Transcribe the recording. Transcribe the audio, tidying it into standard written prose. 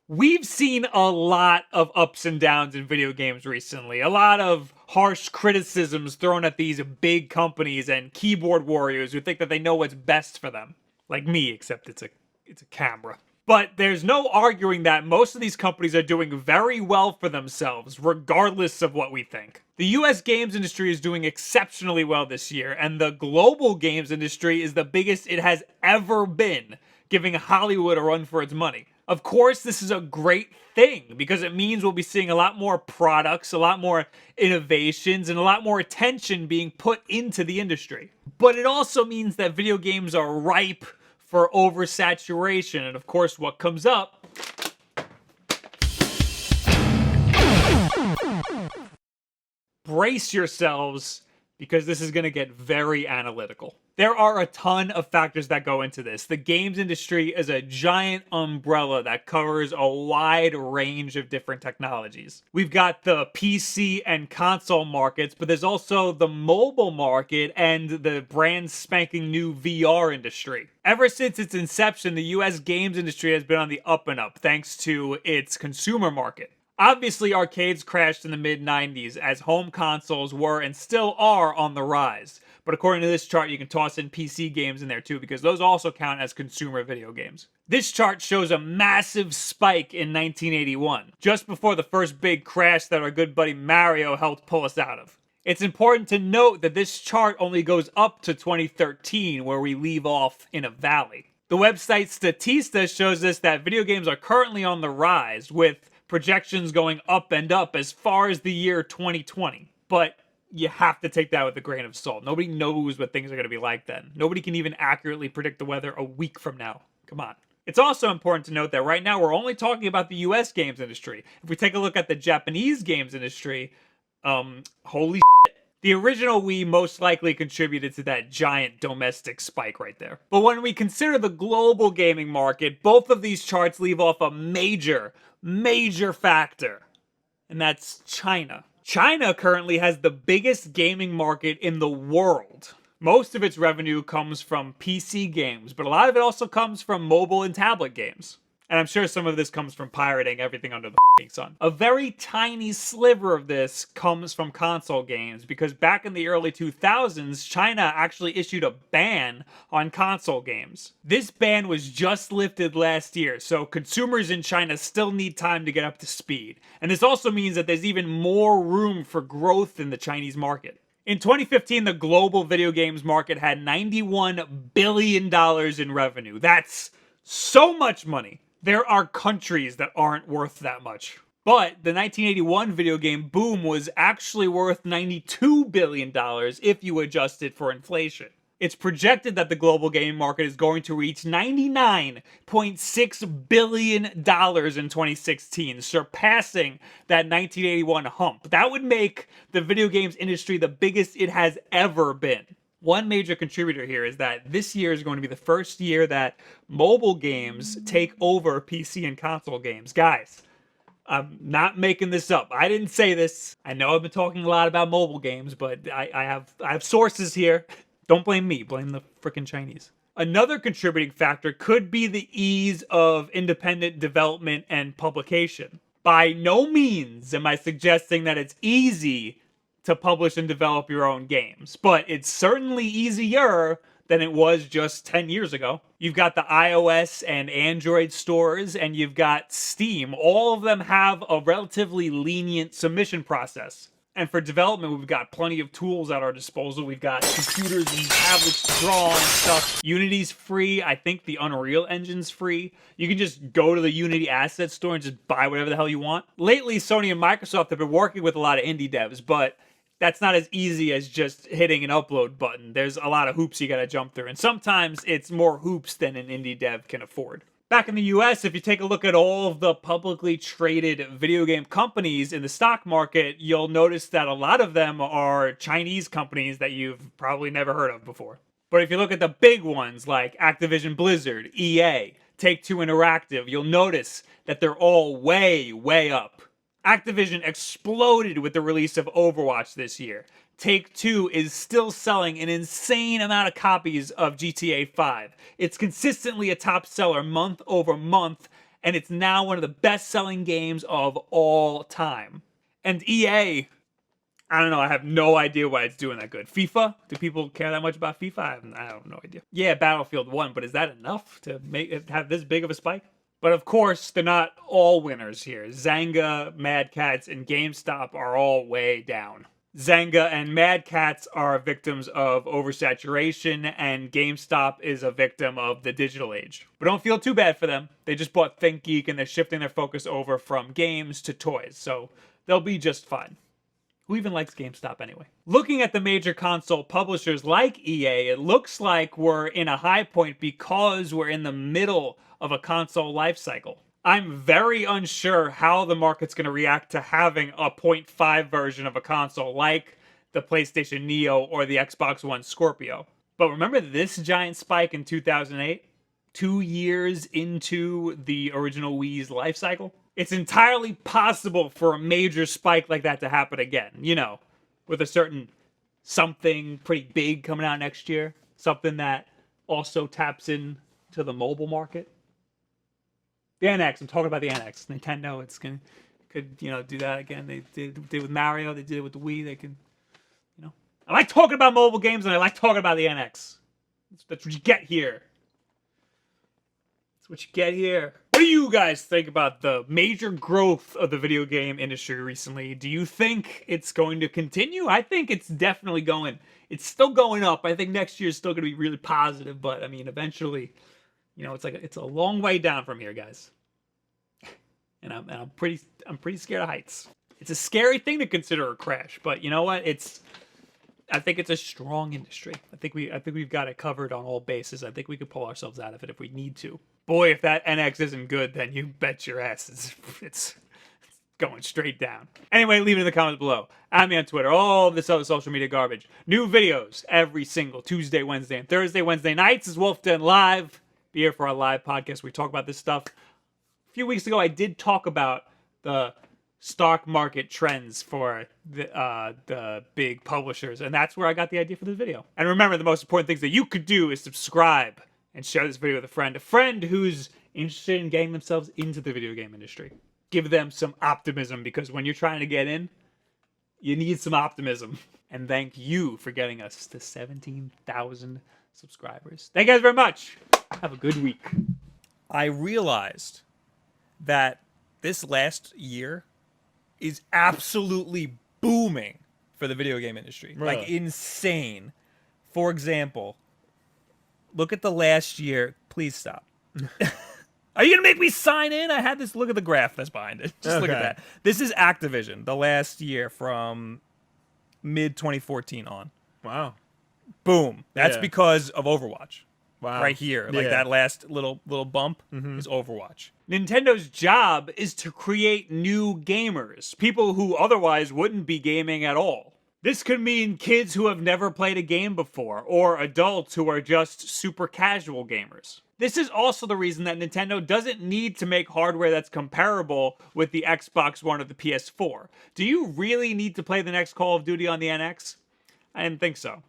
We've seen a lot of ups and downs in video games recently. A lot of harsh criticisms thrown at these big companies and keyboard warriors who think that they know what's best for them. Like me, except it's a camera. But there's no arguing that most of these companies are doing very well for themselves, regardless of what we think. The US games industry is doing exceptionally well this year, and the global games industry is the biggest it has ever been, giving Hollywood a run for its money. Of course, this is a great thing because it means we'll be seeing a lot more products, a lot more innovations, and a lot more attention being put into the industry. But it also means that video games are ripe for oversaturation, and of course, what comes up brace yourselves because this is going to get very analytical. There are a ton of factors that go into this. The games industry is a giant umbrella that covers a wide range of different technologies. We've got the PC and console markets, but there's also the mobile market and the brand spanking new VR industry. Ever since its inception, the US games industry has been on the up and up thanks to its consumer market. Obviously, arcades crashed in the mid-90s as home consoles were and still are on the rise. But according to this chart, you can toss in PC games in there too because those also count as consumer video games. This chart shows a massive spike in 1981, just before the first big crash that our good buddy Mario helped pull us out of. It's important to note that this chart only goes up to 2013, where we leave off in a valley. The website Statista shows us that video games are currently on the rise, with projections going up and up as far as the year 2020. But you have to take that with a grain of salt. Nobody knows what things are going to be like then. Nobody can even accurately predict the weather a week from now. Come on. It's also important to note that right now we're only talking about the US games industry. If we take a look at the Japanese games industry, holy shit. The original Wii most likely contributed to that giant domestic spike right there. But when we consider the global gaming market, both of these charts leave off a major factor, and that's China. China currently has the biggest gaming market in the world. Most of its revenue comes from PC games, but a lot of it also comes from mobile and tablet games. And I'm sure some of this comes from pirating everything under the sun. A very tiny sliver of this comes from console games, because back in the early 2000s, China actually issued a ban on console games. This ban was just lifted last year, so consumers in China still need time to get up to speed. And this also means that there's even more room for growth in the Chinese market. In 2015, the global video games market had $91 billion in revenue. That's so much money. There are countries that aren't worth that much. But the 1981 video game boom was actually worth $92 billion if you adjust it for inflation. It's projected that the global gaming market is going to reach $99.6 billion in 2016, surpassing that 1981 hump. That would make the video games industry the biggest it has ever been. One major contributor here is that this year is going to be the first year that mobile games take over PC and console games. Guys, I'm not making this up. I didn't say this. I know I've been talking a lot about mobile games, but I have sources here. Don't blame me. Blame the frickin' Chinese. Another contributing factor could be the ease of independent development and publication. By no means am I suggesting that it's easy to publish and develop your own games, but it's certainly easier than it was just 10 years ago. You've got the iOS and Android stores, and you've got Steam. All of them have a relatively lenient submission process. And for development, we've got plenty of tools at our disposal. We've got computers and tablets to draw on and stuff. Unity's free. I think the Unreal Engine's free. You can just go to the Unity asset store and just buy whatever the hell you want. Lately, Sony and Microsoft have been working with a lot of indie devs, but that's not as easy as just hitting an upload button. There's a lot of hoops you gotta jump through, and sometimes it's more hoops than an indie dev can afford. Back in the US, if you take a look at all of the publicly traded video game companies in the stock market, you'll notice that a lot of them are Chinese companies that you've probably never heard of before. But if you look at the big ones like Activision Blizzard, EA, Take-Two Interactive, you'll notice that they're all way up. Activision exploded with the release of Overwatch this year. Take-Two is still selling an insane amount of copies of GTA 5. It's consistently a top seller month over month, and it's now one of the best-selling games of all time. And EA, I don't know, I have no idea why it's doing that good. FIFA? Do people care that much about FIFA? I have no idea. Yeah, Battlefield 1, but is that enough to make it have this big of a spike? But of course, they're not all winners here. Zynga, Mad Catz, and GameStop are all way down. Zynga and Mad Catz are victims of oversaturation, and GameStop is a victim of the digital age. But don't feel too bad for them. They just bought ThinkGeek, and they're shifting their focus over from games to toys, so they'll be just fine. Who even likes GameStop anyway? Looking at the major console publishers like EA, it looks like we're in a high point because we're in the middle of a console life cycle. I'm very unsure how the market's going to react to having a 0.5 version of a console like the PlayStation Neo or the Xbox One Scorpio. But remember this giant spike in 2008? 2 years into the original Wii's life cycle? It's entirely possible for a major spike like that to happen again. You know, with a certain something pretty big coming out next year. Something that also taps in to the mobile market. The NX, I'm talking about the NX. Nintendo, could do that again. They did with Mario, they did it with the Wii, they could, I like talking about mobile games and I like talking about the NX. That's what you get here. That's what you get here. What do you guys think about the major growth of the video game industry recently? Do you think it's going to continue? I think it's definitely it's still going up. I think next year is still going to be really positive, but I mean, eventually, it's a long way down from here, guys. And I'm pretty scared of heights. It's a scary thing to consider a crash, but you know what? I think it's a strong industry. I think we've got it covered on all bases. I think we could pull ourselves out of it if we need to. Boy, if that NX isn't good, then you bet your ass it's going straight down. Anyway, leave it in the comments below. Add me on Twitter, all this other social media garbage. New videos every single Tuesday, Wednesday, and Thursday. Wednesday nights is Wulff Den Live. Be here for our live podcast where we talk about this stuff. A few weeks ago, I did talk about the stock market trends for the big publishers, and that's where I got the idea for this video. And remember, the most important things that you could do is subscribe and share this video with a friend who's interested in getting themselves into the video game industry. Give them some optimism, because when you're trying to get in, you need some optimism. And thank you for getting us to 17,000 subscribers. Thank you guys very much. Have a good week. I realized that this last year is absolutely booming for the video game industry. Really? Like, insane. For example, look at the last year. Please stop. Are you going to make me sign in? I had this. Look at the graph that's behind it. Just look at that. This is Activision, the last year from mid-2014 on. Wow. Boom. That's because of Overwatch. Wow. Right here. Like that last little bump is Overwatch. Nintendo's job is to create new gamers. People who otherwise wouldn't be gaming at all. This could mean kids who have never played a game before, or adults who are just super casual gamers. This is also the reason that Nintendo doesn't need to make hardware that's comparable with the Xbox One or the PS4. Do you really need to play the next Call of Duty on the NX? I didn't think so.